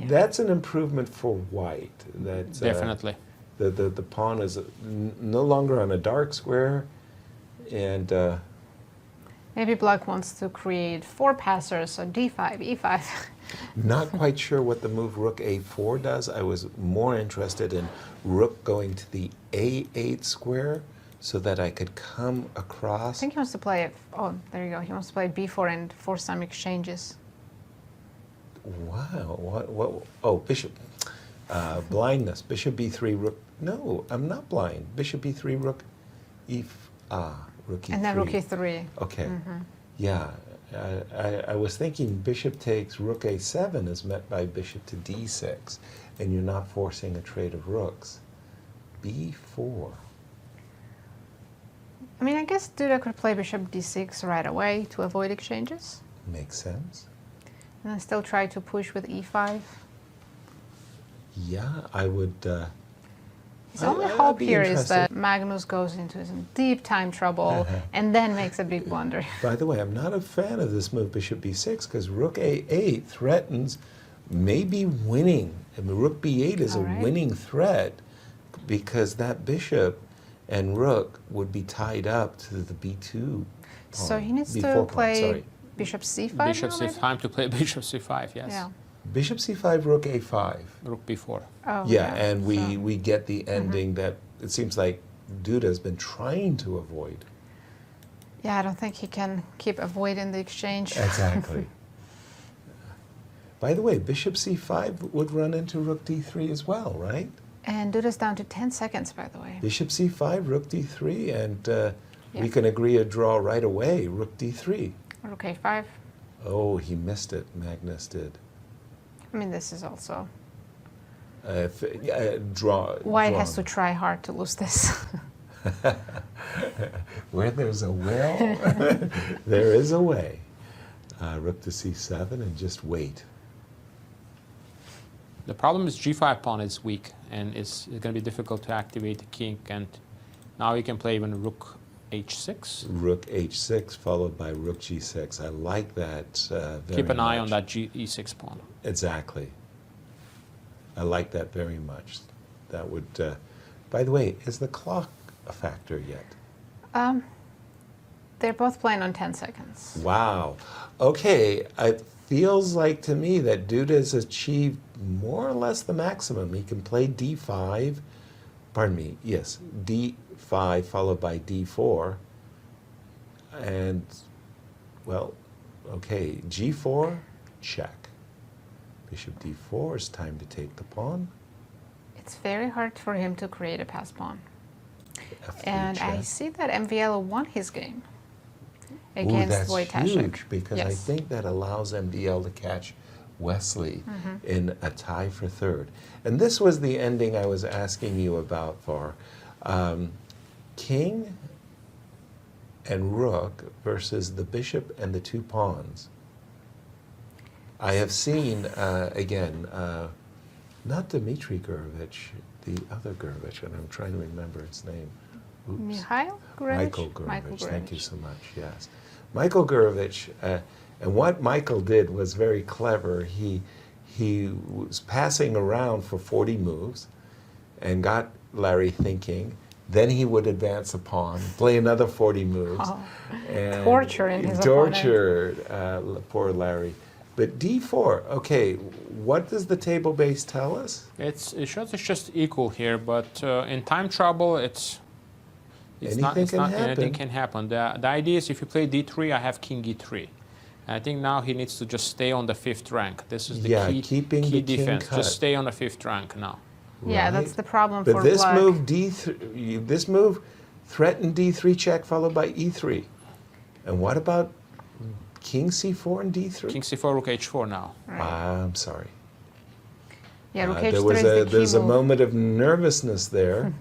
That's an improvement for white. That's, Definitely. The pawn is no longer on a dark square, and Maybe black wants to create 4 passers, so d5, e5. not quite sure what the move rook a4 does. I was more interested in rook going to the a8 square so that I could come across. I think he wants to play, oh, there you go. He wants to play b4 and force some exchanges. Wow, what, oh, bishop, blindness, bishop b3, rook, no, I'm not blind. Bishop b3, rook rook e3. And then rook e3. Okay, yeah, I was thinking bishop takes rook a7 is met by bishop to d6, and you're not forcing a trade of rooks. b4. I mean, I guess Duda could play bishop d6 right away to avoid exchanges. Makes sense. And then still try to push with e5. Yeah, I would. His only hope here is that Magnus goes into some deep time trouble and then makes a big blunder. By the way, I'm not a fan of this move, bishop b6, because rook a8 threatens maybe winning. I mean, rook b8 is a winning threat because that bishop and rook would be tied up to the b2 pawn. So he needs b4 to pawn, play sorry. bishop c5. Bishop c5, time to play bishop c5, yes. Yeah. Bishop c5, rook a5. Rook b4. Oh, Yeah, and so we get the ending that it seems like Duda's been trying to avoid. yeah, I don't think he can keep avoiding the exchange. Exactly. By the way, bishop c5 would run into rook d3 as well, right? And Duda's down to 10 seconds, by the way. Bishop c5, rook d3, and we can agree a draw right away, rook d3. Rook a5. Oh, he missed it, Magnus did. I mean, this is also... Draw. White drawn. has to try hard to lose this. Where there's a will, there is a way. Rook to c7 and just wait. The problem is g5 pawn is weak, and it's going to be difficult to activate the king, and now you can play even rook h6. Rook h6 followed by rook g6. I like that very Keep an eye on much. that e6 pawn. Exactly. I like that very much. That would, by the way, is the clock a factor yet? They're both playing on 10 seconds. Wow. Okay, it feels like to me that Duda's achieved more or less the maximum. He can play d5, pardon me, yes, d5 followed by d4, and, well, okay, g4, check. Bishop d4 is time to take the pawn. It's very hard for him to create a pass pawn. F3 And check. I see that MVL won his game Ooh, against that's Wojtaszek. huge, because I Yes. think that allows MVL to catch Wesley in a tie for third. And this was the ending I was asking you about for king and rook versus the bishop and the 2 pawns. I have seen, again, not Dmitry Gurevich, the other Gurevich, and I'm trying to remember its name. Oops. Mikhail Gurevich? Michael Gurevich, thank you so much, yes. Michael Gurevich, and what Michael did was very clever. He was passing around for 40 moves and got Larry thinking. Then he would advance a pawn, play another 40 moves. Oh. And Torturing his tortured poor Larry. But d4, okay, what does the table base tell us? It shows it's just equal here, but in time trouble, anything can happen. The idea is if you play d3, I have king e3. And I think now he needs to just stay on the 5th rank. This is the key defense. Just stay on the 5th rank now. Yeah, Right. that's the problem But for this black. move, this move threatened d3 check followed by e3. And what about king c4 and d3? King c4, rook h4 now. Right. I'm sorry. Yeah, rook h3 There is the key there's a move. moment of nervousness there.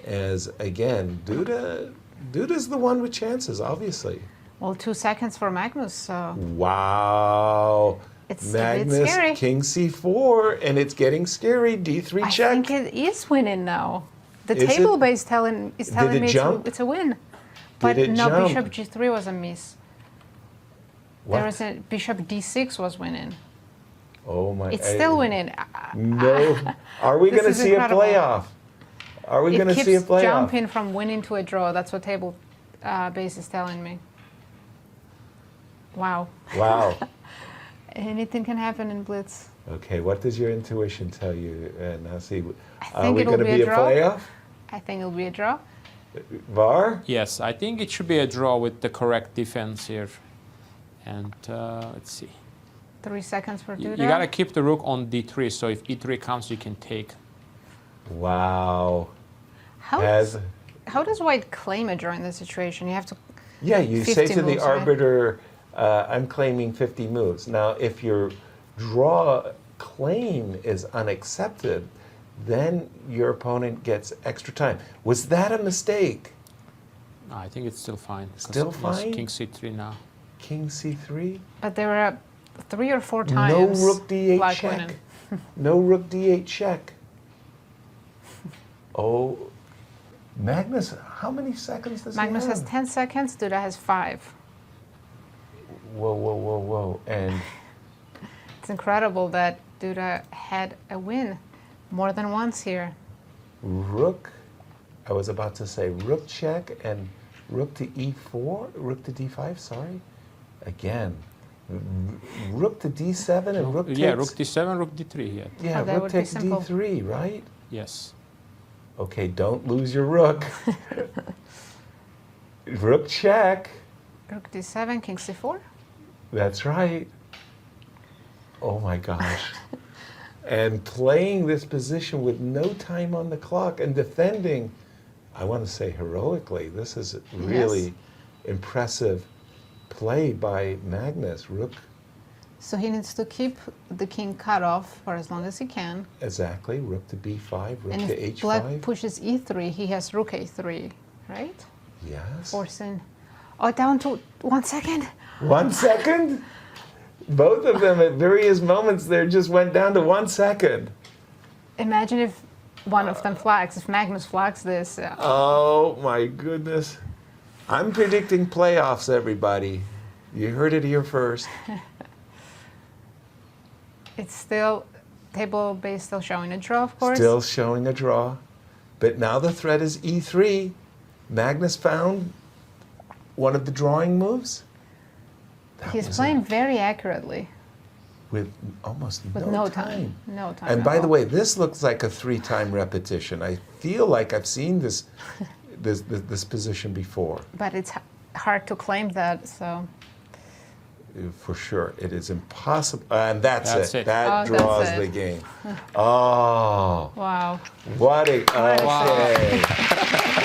As again, Duda's the one with chances, obviously. Well, 2 seconds for Magnus, so Wow. it's Magnus, scary. king c4, and it's getting scary. d3 I check. think it is winning now. The Is table it? base is telling it me jump? it's a win. But it no, jump? bishop g3 was a miss. What? There was a bishop d6 was winning. Oh my! It's still winning. No. Are we This going to is see incredible. a playoff? Are we going to see a It keeps playoff? jumping from winning to a draw. That's what table base is telling me. Wow. Wow. Anything can happen in Blitz. Okay, what does your intuition tell you? Now see, I are think we it'll going to be be a a draw. playoff? I think it'll be a draw. VAR? Yes, I think it should be a draw with the correct defense here. And let's see. 3 seconds for Duda. You got to keep the rook on d3, so if e3 comes, you can take. Wow. How does White claim a draw in this situation? You have to. Yeah, you say 50 to the moves, right? arbiter, I'm claiming 50 moves. Now, if your draw claim is unaccepted, then your opponent gets extra time. Was that a mistake? No, I think it's still fine. Still Yes, fine? King c3 now. King c3? But there were 3 or 4 times. No rook d8 Black check. winning. No rook d8 check. Oh, Magnus, how many seconds does Magnus he have? has 10 seconds. Duda has 5. Whoa, whoa, whoa, whoa. And It's incredible that Duda had a win more than once here. rook, I was about to say rook check and rook to e4, rook to d5, sorry. Again, rook to d7 and rook takes... Yeah, rook d7, rook d3 here. Yeah, Oh, that rook would be takes simple. d3, right? Yes. Okay, don't lose your rook. Rook check. Rook d7, king c4. That's right. Oh my gosh. And playing this position with no time on the clock and defending, I want to say heroically. This is really impressive play by Magnus. Rook, So he needs to keep the king cut off for as long as he can. exactly. Rook to b5, rook And to if h5. black pushes e3, he has rook a3, right? Yes. Forcing. Oh, down to 1 second. 1 second? Both of them at various moments there just went down to 1 second. Imagine if one of them flags, if Magnus flags this. Oh my goodness. I'm predicting playoffs, everybody. You heard it here first. It's still, table base still showing a draw, of course. Still showing a draw. But now the threat is e3. Magnus found one of the drawing moves. That He's was playing very accurately. with almost With no no time. time. No time. And at by the all. way, this looks like a 3-time repetition. I feel like I've seen this position before. But it's hard to claim that, so. For sure, it is impossible. And that's it. it. That Oh, draws that's it. the game. Oh, Wow. what a Wow. okay!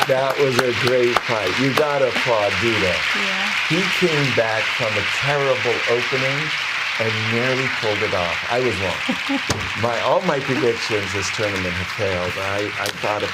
That was a great fight. You gotta applaud Duda. Yeah. He came back from a terrible opening and nearly pulled it off. I was wrong. All my predictions this tournament have failed. I thought of